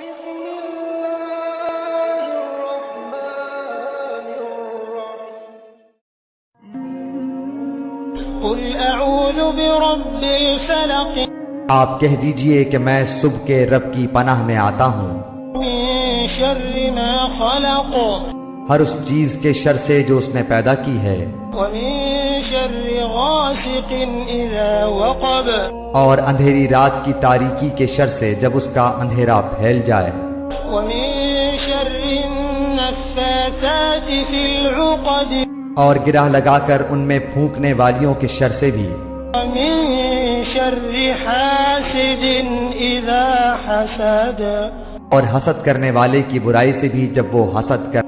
بسم الله الرحمن الرحيم قل أعوذ برب الفلق آپ کہہ دیجئے کہ میں صبح کے رب کی پناہ میں آتا ہوں من شر ما خلق ہر اس چیز کے شر سے جو اس نے پیدا کی ہے، ومن شر غاسق إذا وقب اور اندھیری رات کی تاریکی کے شر سے جب اس کا اندھیرا پھیل جائے، ومن شر النفاثات في العقد اور گرہ لگا کر ان میں پھونکنے والیوں کے شر سے بھی، ومن شر حاسد إذا حسد اور حسد کرنے والے کی برائی سے بھی جب وہ حسد کر